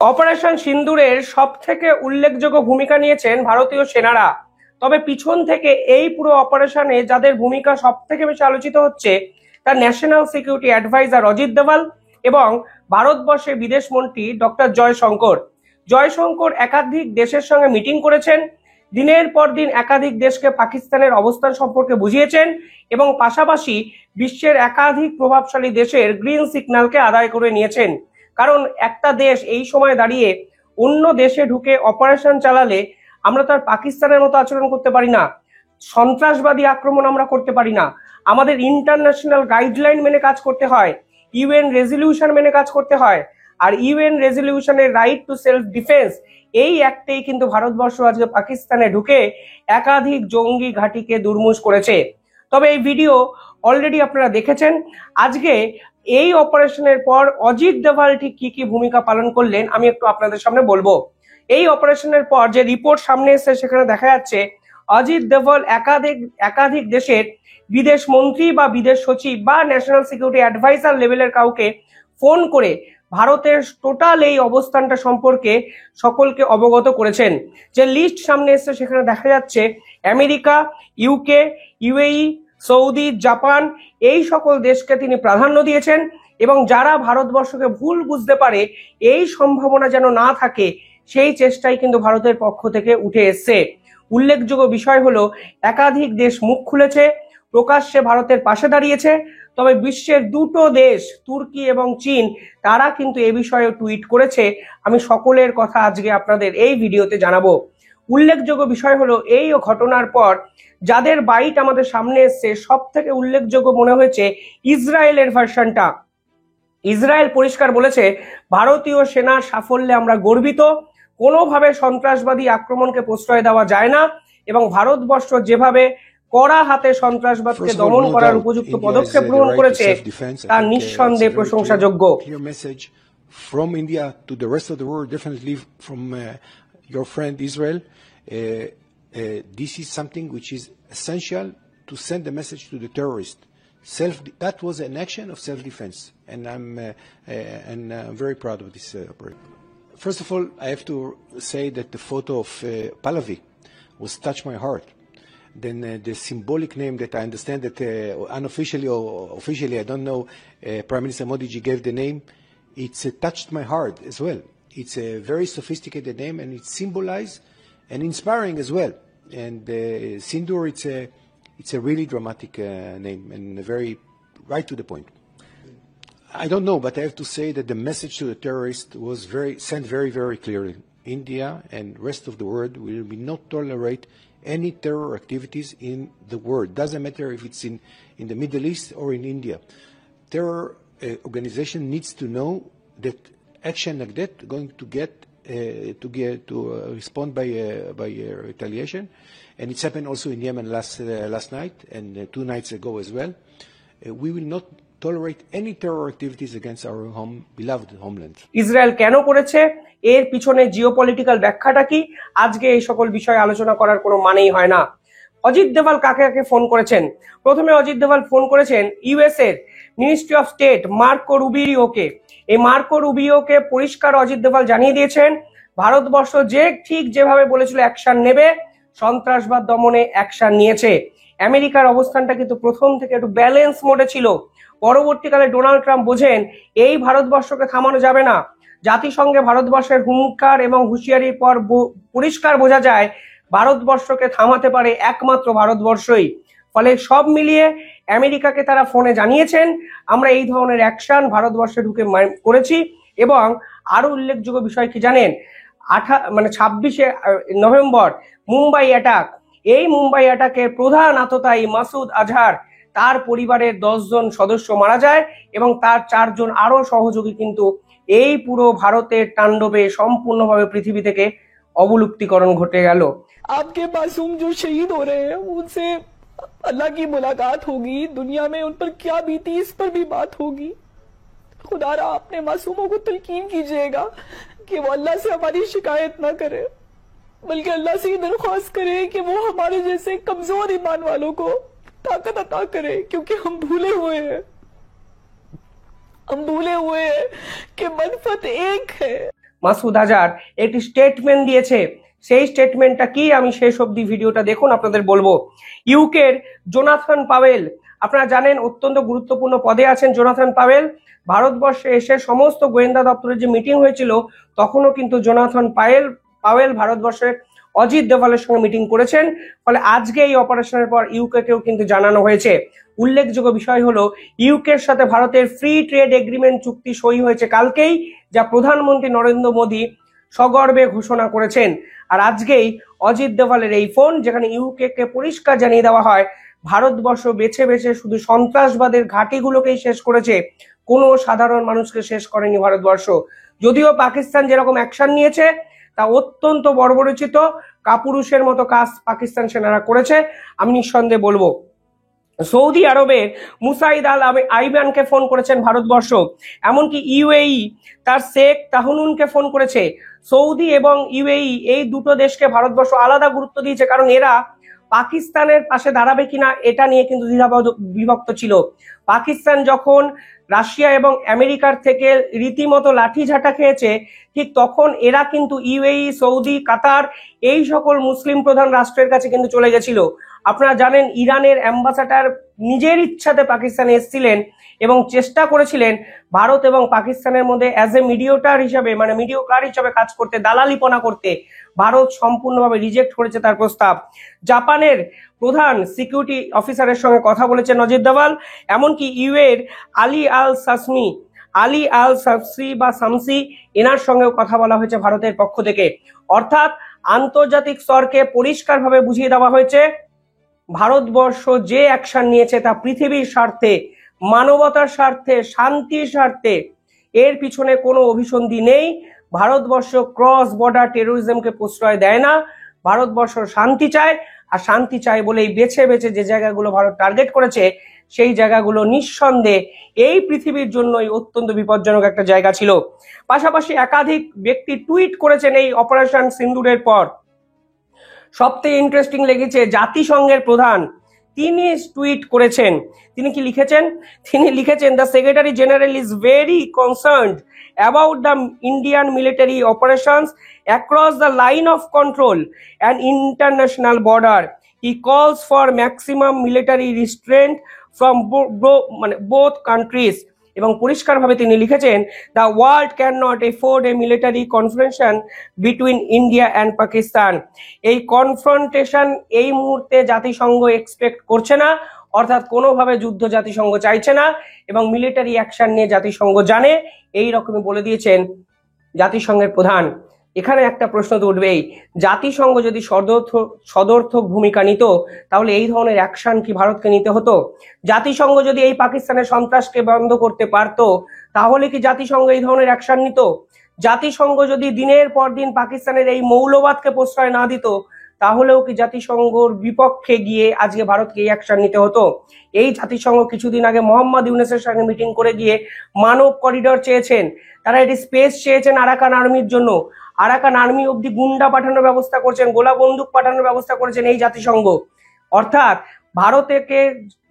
Operation সিন্দুরের সবথেকে উল্লেখযোগ্য ভূমিকা নিয়েছেন ভারতীয় সেনারা। তবে পিছন থেকে এই পুরো অপারেশনে যাদের ভূমিকা সবথেকে বেশি আলোচিত হচ্ছে তার national security adviser Ajit Doval এবং ভারতবর্ষের বিদেশ মন্ত্রী ডক্টর জয়শঙ্কর। জয়শঙ্কর একাধিক দেশের সঙ্গে মিটিং করেছেন, দিনের পর দিন একাধিক দেশকে পাকিস্তানের অবস্থান সম্পর্কে বুঝিয়েছেন এবং পাশাপাশি বিশ্বের একাধিক প্রভাবশালী দেশের গ্রিন সিগন্যালকে আদায় করে নিয়েছেন। কারণ একটা দেশ এই সময় দাঁড়িয়ে অন্য দেশে ঢুকে অপারেশন চালালে আমরা তো আর পাকিস্তানের মতো আচরণ করতে পারি না, সন্ত্রাসবাদী আক্রমণ আমরা করতে পারি না। আমাদের ইন্টারন্যাশনাল গাইডলাইন মেনে কাজ করতে হয়, ইউএন রেজলিউশন মেনে কাজ করতে হয়। আর ইউএন রেজলিউশনের রাইট টু সেলফ ডিফেন্স এই অ্যাক্টেই কিন্তু ভারতবর্ষ আজকে পাকিস্তানে ঢুকে একাধিক জঙ্গি ঘাঁটিকে দুর্মুষ করেছে। তবে এই ভিডিও অলরেডি আপনারা দেখেছেন। আজকে এই অপারেশনের পর অজিত দোভাল ঠিক কি কি ভূমিকা পালন করলেন আমি একটু আপনাদের সামনে বলবো। এই অপারেশনের পর যে রিপোর্ট সামনে এসেছে সেখানে দেখা যাচ্ছে অজিত দোভাল একাধিক দেশের বিদেশ মন্ত্রী বা বিদেশ সচিব বা ন্যাশনাল সিকিউরিটি অ্যাডভাইজার লেভেলের কাউকে ফোন করে ভারতের টোটাল এই অবস্থানটা সম্পর্কে সকলকে অবগত করেছেন। যে লিস্ট সামনে এসেছে সেখানে দেখা যাচ্ছে America, UK, UAE, Saudi, Japan এই সকল দেশকে তিনি প্রাধান্য দিয়েছেন এবং যারা ভারতবর্ষকে ভুল বুঝতে পারে এই সম্ভাবনা যেন না থাকে সেই চেষ্টাই কিন্তু ভারতের পক্ষ থেকে উঠে এসছে। উল্লেখযোগ্য বিষয় হলো একাধিক দেশ মুখ খুলেছে, প্রকাশ্যে ভারতের পাশে দাঁড়িয়েছে। তবে বিশ্বের দুটো দেশ তুর্কি এবং চীন তারা কিন্তু এ বিষয়ে টুইট করেছে। আমি সকলের কথা আজকে আপনাদের এই ভিডিওতে জানাবো। উল্লেখযোগ্য বিষয় হলো এই ঘটনার পর যাদের বাইট আমাদের সামনে এসছে সব থেকে উল্লেখযোগ্য মনে হয়েছে ইসরায়েলের ভার্সনটা। ইসরায়েল পরিষ্কার বলেছে ভারতীয় সেনার সাফল্যে আমরা গর্বিত, কোনোভাবে সন্ত্রাসবাদী আক্রমণকে প্রশ্রয় দেওয়া যায় না এবং ভারতবর্ষ যেভাবে কড়া হাতে সন্ত্রাসবাদকে দমন করার উপযুক্ত পদক্ষেপ গ্রহণ করেছে তা নিঃসন্দেহে প্রশংসাযোগ্য। From India to the rest of the world, definitely from your friend Israel, this is something which is essential to send a message to the terrorists. That was an action of self-defense, and I'm very proud of this operation. First of all, I have to say that the photo of Pahlavi was touched my heart. Then the symbolic name that I understand that unofficially or officially, I don't know, Prime Minister Modi ji gave the name. It's touched my heart as well. It's a very sophisticated name and it's symbolized and inspiring as well. And Sindur, it's a really dramatic name and very right to the point. I don't know, but I have to say that the message to the terrorists was sent very, very clearly. India and rest of the world will not tolerate any terror activities in the world. Doesn't matter if it's in the Middle East or in India. Terror organization needs to know that action like that going to get to respond by retaliation, and it's happened also in Yemen last night and 2 nights ago as well. We will not tolerate any terror activities against our beloved homeland. Israel কেন করেছে, এর পিছনে geopolitical ব্যাখ্যাটা কি, আজকে এই সকল বিষয়ে আলোচনা করার কোনো মানেই হয় না। অজিত দোভাল কাকে কাকে ফোন করেছেন? প্রথমে অজিত দোভাল ফোন করেছেন ইউএস এর মিনিস্ট্রি অফ স্টেট মার্কো রুবিওকে। এই মার্কো রুবিওকে পরিষ্কার অজিত দোভাল জানিয়ে দিয়েছেন ভারতবর্ষ ঠিক যেভাবে বলেছিল অ্যাকশন নেবে, সন্ত্রাসবাদ দমনে অ্যাকশন নিয়েছে। আমেরিকার অবস্থানটা কিন্তু প্রথম থেকে একটু ব্যালেন্স মোডে ছিল। পরবর্তীকালে ডোনাল্ড ট্রাম্প বোঝেন এই ভারতবর্ষকে থামানো যাবে না। জাতিসংঘে ভারতবর্ষের হুঙ্কার এবং হুঁশিয়ারির পর পরিষ্কার বোঝা যায় ভারতবর্ষকে থামাতে পারে একমাত্র ভারতবর্ষই। ফলে সব মিলিয়ে আমেরিকাকে তারা ফোনে জানিয়েছেন আমরা এই ধরনের অ্যাকশন ভারতবর্ষে ঢুকে করেছি। এবং আরো উল্লেখযোগ্য বিষয় কি জানেন, 26শে নভেম্বর মুম্বাই অ্যাটাক, এই মুম্বাই অ্যাটাকের প্রধান আততায়ী মাসুদ আজহার তার পরিবারের 10 জন সদস্য মারা যায় এবং তার 4 জন আরো সহযোগী কিন্তু এই পুরো ভারতের তাণ্ডবে সম্পূর্ণভাবে পৃথিবী থেকে অবলুপ্তিকরণ ঘটে গেল। आपके मासूम जो शहीद हो रहे हैं उनसे अल्लाह की मुलाकात होगी, दुनिया में उन पर क्या बीती इस पर भी बात होगी। खुदारा अपने मासूमों को तलकीन कीजिएगा कि वो अल्लाह से हमारी शिकायत ना करे, बल्कि अल्लाह से ये दरख्वास्त करे कि वो हमारे जैसे कमजोर ईमान वालों को ताकत अता करे, क्योंकि हम भूले हुए हैं कि मनफत एक है। মাসুদ আজহার একটি স্টেটমেন্ট দিয়েছে। সেই স্টেটমেন্টটা কি আমি শেষ অবধি ভিডিওটা দেখুন, আপনাদের বলবো। ইউকের জোনাথন পাওয়েল, আপনারা জানেন অত্যন্ত গুরুত্বপূর্ণ পদে আছেন জোনাথন পাওয়েল। ভারতবর্ষে এসে সমস্ত গোয়েন্দা দপ্তরের যে মিটিং হয়েছিল তখনও কিন্তু জোনাথন পাওয়েল ভারতবর্ষের অজিত দোভালের সঙ্গে মিটিং করেছেন। ফলে আজকে এই অপারেশনের পর ইউকে কেও কিন্তু জানানো হয়েছে। উল্লেখযোগ্য বিষয় হলো ইউকের সাথে ভারতের ফ্রি ট্রেড এগ্রিমেন্ট চুক্তি সই হয়েছে কালকেই, যা প্রধানমন্ত্রী নরেন্দ্র মোদী সগর্বে ঘোষণা করেছেন। আর আজকেই অজিত দোভালের এই ফোন, যেখানে ইউকে কে পরিষ্কার জানিয়ে দেওয়া হয় ভারতবর্ষ বেছে বেছে শুধু সন্ত্রাসবাদের ঘাঁটিগুলোকেই শেষ করেছে, কোনো সাধারণ মানুষকে শেষ করেনি ভারতবর্ষ। যদিও পাকিস্তান যেরকম অ্যাকশন নিয়েছে তা অত্যন্ত বর্বরচিত, কাপুরুষের মতো কাজ পাকিস্তান সেনারা করেছে, আমি নিঃসন্দেহে বলবো। সৌদি আরবের মুসাইদ আল আইবানকে ফোন করেছেন ভারতবর্ষ, এমনকি ইউএই তার শেখ তাহনুনকে ফোন করেছে। সৌদি এবং ইউএই এই দুটো দেশকে ভারতবর্ষ আলাদা গুরুত্ব দিয়েছে, কারণ এরা পাকিস্তানের পাশে দাঁড়াবে কিনা এটা নিয়ে কিন্তু বিভক্ত ছিল। পাকিস্তান যখন রাশিয়া এবং আমেরিকার থেকে রীতিমতো লাঠিঝাঁটা খেয়েছে, ঠিক তখন এরা কিন্তু ইউএই, সৌদি, কাতার এই সকল মুসলিম প্রধান রাষ্ট্রের কাছে কিন্তু চলে গেছিল। আপনারা জানেন ইরানের অ্যাম্বাসাডার নিজের ইচ্ছাতে পাকিস্তানে এসেছিলেন এবং চেষ্টা করেছিলেন ভারত এবং পাকিস্তানের মধ্যে অ্যাজ এ মিডিয়েটর হিসাবে, মানে মিডিয়েটর হিসাবে কাজ করতে, দালালিপনা করতে। ভারত সম্পূর্ণভাবে রিজেক্ট করেছে তার প্রস্তাব। জাপানের প্রধান সিকিউরিটি অফিসারের সঙ্গে কথা বলেছেন অজিত দোভাল, এমনকি ইউএর আলী আল সাফসি বা সামসি এনার সঙ্গেও কথা বলা হয়েছে ভারতের পক্ষ থেকে। অর্থাৎ আন্তর্জাতিক স্তরকে পরিষ্কারভাবে বুঝিয়ে দেওয়া হয়েছে ভারতবর্ষ যে অ্যাকশন নিয়েছে তা পৃথিবীর স্বার্থে, মানবতার স্বার্থে, শান্তির স্বার্থে। এর পিছনে কোনো অভিসন্ধি নেই। ভারতবর্ষ ক্রস বর্ডার টেরোরিজমকে প্রশ্রয় দেয় না। ভারতবর্ষ শান্তি চায়, আর শান্তি চায় বলেই বেছে বেছে যে জায়গাগুলো ভারত টার্গেট করেছে সেই জায়গাগুলো নিঃসন্দেহে এই পৃথিবীর জন্যই অত্যন্ত বিপজ্জনক একটা জায়গা ছিল। পাশাপাশি একাধিক ব্যক্তি টুইট করেছেন এই অপারেশন সিন্দুরের পর। সবথেকে ইন্টারেস্টিং লেগেছে জাতিসংঘের প্রধান, তিনি টুইট করেছেন। তিনি কি লিখেছেন? তিনি লিখেছেন, the secretary general is very concerned about the Indian military operations across the line of control and international border. He calls for maximum military restraint from both countries. এবং পরিষ্কারভাবে তিনি লিখেছেন, the world can not afford a military confrontation between India and Pakistan. এই confrontation এই মুহূর্তে জাতিসংঘ expect করছে না, অর্থাৎ কোনোভাবে যুদ্ধ জাতিসংঘ চাইছে না, এবং মিলিটারি অ্যাকশন নিয়ে জাতিসংঘ জানে, এই রকমই বলে দিয়েছেন জাতিসংঘের প্রধান। এখানে একটা প্রশ্ন তো উঠবেই, জাতিসংঘ যদি সদর্থক ভূমিকা নিত তাহলে এই ধরনের অ্যাকশন কি ভারতকে নিতে হতো? জাতিসংঘ যদি এই পাকিস্তানের সন্ত্রাসকে বন্ধ করতে পারতো তাহলে কি জাতিসংঘ এই ধরনের অ্যাকশন নিত? জাতিসংঘ যদি দিনের পর দিন পাকিস্তানের এই মৌলবাদকে প্রশ্রয় না দিত তাহলেও কি জাতিসংঘর বিপক্ষে গিয়ে আজকে ভারতকে এই অ্যাকশন নিতে হতো? এই জাতিসংঘ কিছুদিন আগে মোহাম্মদ ইউনূসের সঙ্গে মিটিং করে গিয়ে মানব করিডর চেয়েছেন, তারা এটি স্পেস চেয়েছেন আরাকান আর্মির জন্য। আরাকান আর্মি অব্দি গুন্ডা পাঠানোর ব্যবস্থা করছেন, গোলা বন্দুক পাঠানোর ব্যবস্থা করেছেন এই জাতিসংঘ। অর্থাৎ ভারতকে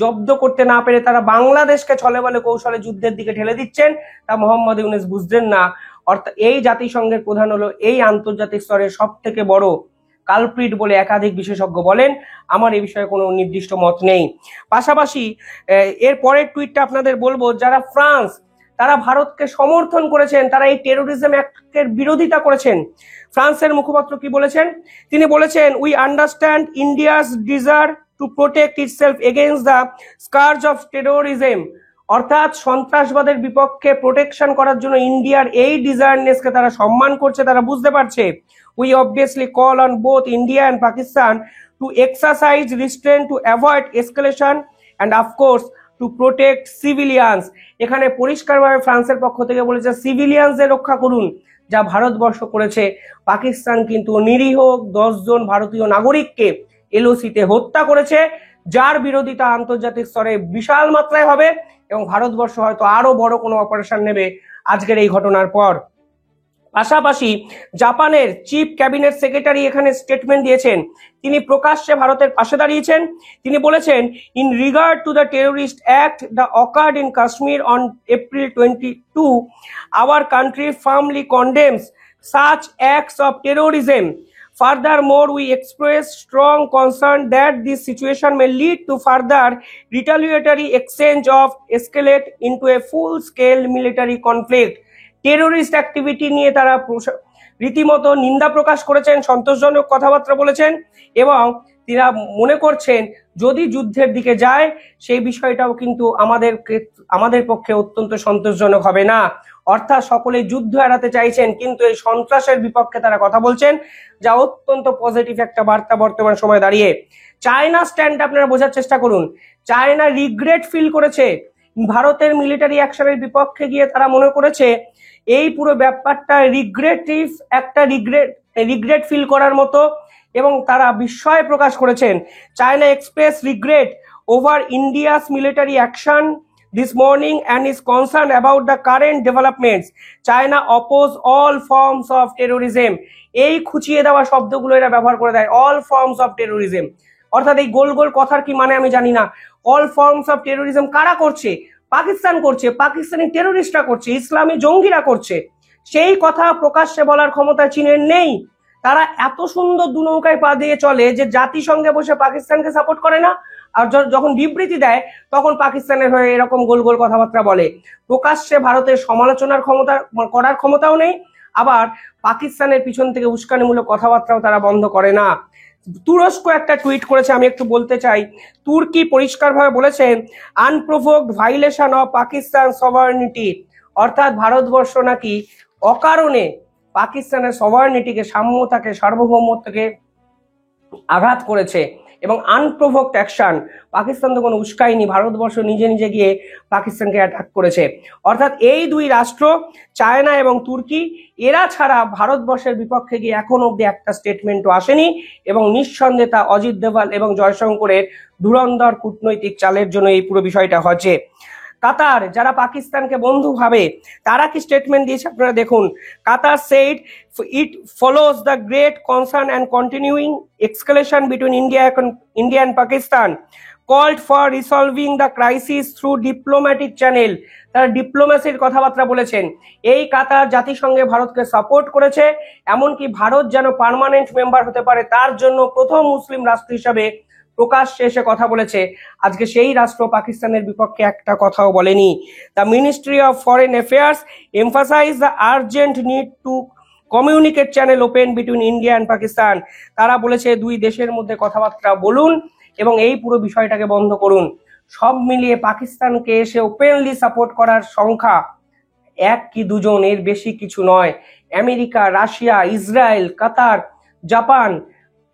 জব্দ করতে না পেরে তারা বাংলাদেশকে ছলে বলে কৌশলে যুদ্ধের দিকে ঠেলে দিচ্ছেন, তা মোহাম্মদ ইউনূস বুঝলেন না। অর্থাৎ এই জাতিসংঘের প্রধান হলো এই আন্তর্জাতিক স্তরের সব থেকে বড় কালপ্রিট বলে একাধিক বিশেষজ্ঞ বলেন। আমার এই বিষয়ে কোনো নির্দিষ্ট মত নেই। পাশাপাশি এর পরের টুইটটা আপনাদের বলবো, যারা ফ্রান্স তারা ভারতকে সমর্থন করেছেন, তারা এই টেরোরিজম অ্যাক্টের বিরোধিতা করেছেন। ফ্রান্সের মুখপাত্র কি বলেছেন? তিনি বলেছেন, we understand India's desire to protect itself against the scourge of terrorism. অর্থাৎ সন্ত্রাসবাদের বিপক্ষে প্রোটেকশন করার জন্য ইন্ডিয়ার এই ডিজায়ারনেসকে তারা সম্মান করছে, তারা বুঝতে পারছে। We obviously call on both India and Pakistan to exercise restraint to avoid escalation and of course to protect civilians. এখানে পরিষ্কারভাবে ফ্রান্সের পক্ষ থেকে বলেছে সিভিলিয়ানসদের রক্ষা করুন, যা ভারতবর্ষ করেছে। পাকিস্তান কিন্তু নিরীহ 10 জন ভারতীয় নাগরিককে এলওসিতে হত্যা করেছে, যার বিরোধিতা আন্তর্জাতিক স্তরে বিশাল মাত্রায় হবে, এবং ভারতবর্ষ হয়তো আরো বড় কোনো অপারেশন নেবে আজকের এই ঘটনার পর। পাশাপাশি জাপানের চিফ ক্যাবিনেট সেক্রেটারি এখানে স্টেটমেন্ট দিয়েছেন। তিনি প্রকাশ্যে ভারতের পাশে দাঁড়িয়েছেন। তিনি বলেছেন, in regard to the terrorist act the occurred in Kashmir on April 22, our country firmly condemns such acts of terrorism. Furthermore, we express strong concern that this situation may lead to further retaliatory exchange of escalate into a full-scale military conflict. Terrorist activity নিয়ে তারা রীতিমতো নিন্দা প্রকাশ করেছেন, সন্তোষজনক কথাবার্তা বলেছেন এবং তারা মনে করছেন যদি যুদ্ধের দিকে যায় সেই বিষয়টাও কিন্তু আমাদের পক্ষে অত্যন্ত সন্তোষজনক হবে না। অর্থাৎ সকলে যুদ্ধ এড়াতে চাইছেন কিন্তু এই সন্ত্রাসের বিপক্ষে তারা কথা বলছেন, যা অত্যন্ত পজিটিভ একটা বার্তা বর্তমান সময় দাঁড়িয়ে। চায়না স্ট্যান্ড আপনারা বোঝার চেষ্টা করুন। চায়না রিগ্রেট ফিল করেছে ভারতের মিলিটারি অ্যাকশনের বিপক্ষে গিয়ে। তারা মনে করেছে এই পুরো ব্যাপারটা রিগ্রেট ফিল করার মতো এবং তারা বিস্ময় প্রকাশ করেছেন। China express regret over India's military action this morning and is concerned about the current developments. China oppose all forms of terrorism. এই খুঁচিয়ে দেওয়া শব্দগুলো এরা ব্যবহার করে দেয়, all forms of terrorism। অর্থাৎ এই গোল গোল কথার কি মানে আমি জানি না। all forms of terrorism কারা করছে? পাকিস্তান করছে, পাকিস্তানি টেরোরিস্টরা করছে, ইসলামী জঙ্গিরা করছে। সেই কথা প্রকাশ্যে বলার ক্ষমতা চীনের নেই। তারা এত সুন্দর দু নৌকায় পা দিয়ে চলে যে জাতিসংঘে বসে পাকিস্তানকে সাপোর্ট করে না, আর যখন বিবৃতি দেয় তখন পাকিস্তানের হয়ে এরকম গোল গোল কথাবার্তা বলে। প্রকাশ্যে ভারতের সমালোচনার করার ক্ষমতাও নেই, আবার পাকিস্তানের পিছন থেকে উস্কানিমূলক কথাবার্তাও তারা বন্ধ করে না। তুরস্ক একটা টুইট করেছে, আমি একটু বলতে চাই। তুর্কি পরিষ্কারভাবে বলেছেন আনপ্রোভোকড ভাইলেশন অফ পাকিস্তান সভারনিটি, অর্থাৎ ভারতবর্ষ নাকি অকারণে পাকিস্তানের সভারনিটিকে, সাম্যতাকে, সার্বভৌমত্বকে আঘাত করেছে এবং আনপ্রোভোকড অ্যাকশন। পাকিস্তান তো কোনো উস্কায়নি, ভারতবর্ষ নিজে নিজে গিয়ে পাকিস্তানকে অ্যাটাক করেছে। অর্থাৎ এই দুই রাষ্ট্র চায়না এবং তুর্কি, এরা ছাড়া ভারতবর্ষের বিপক্ষে গিয়ে এখন অব্দি একটা স্টেটমেন্টও আসেনি এবং নিঃসন্দেহে তা অজিত দোভাল এবং জয়শঙ্করের ধুরন্ধর কূটনৈতিক চালের জন্য এই পুরো বিষয়টা হচ্ছে। কাতার, যারা পাকিস্তানকে বন্ধু ভাবে, তারা কি স্টেটমেন্ট দিয়েছে আপনারা দেখুন। কাতার said it follows the great concern and continuing escalation between India and Pakistan, called for resolving the crisis through diplomatic channel. তারা ডিপ্লোম্যাসির কথাবার্তা বলেছেন। এই কাতার জাতিসংঘে ভারতকে সাপোর্ট করেছে, এমনকি ভারত যেন পার্মানেন্ট মেম্বার হতে পারে তার জন্য প্রথম মুসলিম রাষ্ট্র হিসাবে প্রকাশ্যে এসে কথা বলেছে। আজকে সেই রাষ্ট্র পাকিস্তানের বিপক্ষে একটা কথাও বলেনি। The ministry of foreign affairs emphasise the urgent need to communicate channel open between India and Pakistan. তারা বলেছে দুই দেশের মধ্যে কথাবার্তা বলুন এবং এই পুরো বিষয়টাকে বন্ধ করুন। সব মিলিয়ে পাকিস্তানকে এসে ওপেনলি সাপোর্ট করার সংখ্যা এক কি দুজন, এর বেশি কিছু নয়। আমেরিকা, রাশিয়া, ইসরায়েল, কাতার, জাপান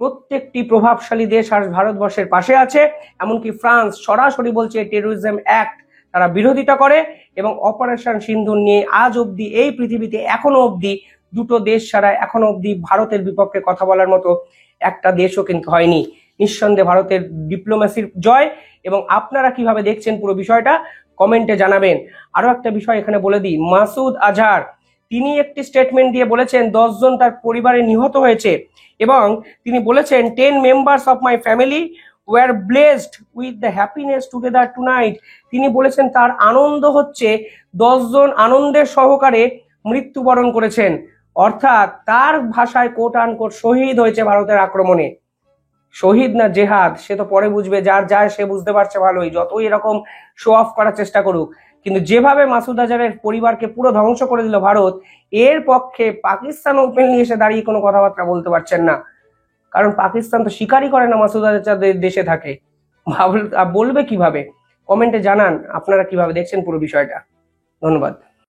প্রত্যেকটি প্রভাবশালী দেশ আর ভারতবর্ষের পাশে আছে। এমনকি ফ্রান্স সরাসরি বলছে টেরোরিজম অ্যাক্ট তারা বিরোধিতা করে এবং অপারেশন সিন্ধুর নিয়ে আজ অব্দি এই পৃথিবীতে এখনো অব্দি দুটো দেশ ছাড়া এখনো অব্দি ভারতের বিপক্ষে কথা বলার মতো একটা দেশও কিন্তু হয়নি। নিঃসন্দেহে ভারতের ডিপ্লোম্যাসির জয়। এবং আপনারা কিভাবে দেখছেন পুরো বিষয়টা কমেন্টে জানাবেন। আরো একটা বিষয় এখানে বলে দিই, মাসুদ আজহার তিনি একটি স্টেটমেন্ট দিয়ে বলেছেন 10 জন তার পরিবারে নিহত হয়েছে এবং তিনি বলেছেন 10 members of my family were blessed with the happiness together tonight. তিনি বলেছেন তার আনন্দ হচ্ছে 10 জন আনন্দের সহকারে মৃত্যুবরণ করেছেন। অর্থাৎ তার ভাষায় কোট আনকোট শহীদ হয়েছে ভারতের আক্রমণে। শহীদ না জেহাদ সে তো পরে বুঝবে, যার যায় সে বুঝতে পারছে ভালোই, যতই এরকম শো অফ করার চেষ্টা করুক। কিন্তু যেভাবে মাসুদ আজহারের পরিবারকে পুরো ধ্বংস করে দিল ভারত, এর পক্ষে পাকিস্তান ওপেনলি এসে দাঁড়িয়ে কোনো কথাবার্তা বলতে পারছেন না। কারণ পাকিস্তান তো স্বীকারই করে না মাসুদ আজহার দেশে থাকে। বলবে কিভাবে? কমেন্টে জানান আপনারা কিভাবে দেখছেন পুরো বিষয়টা। ধন্যবাদ।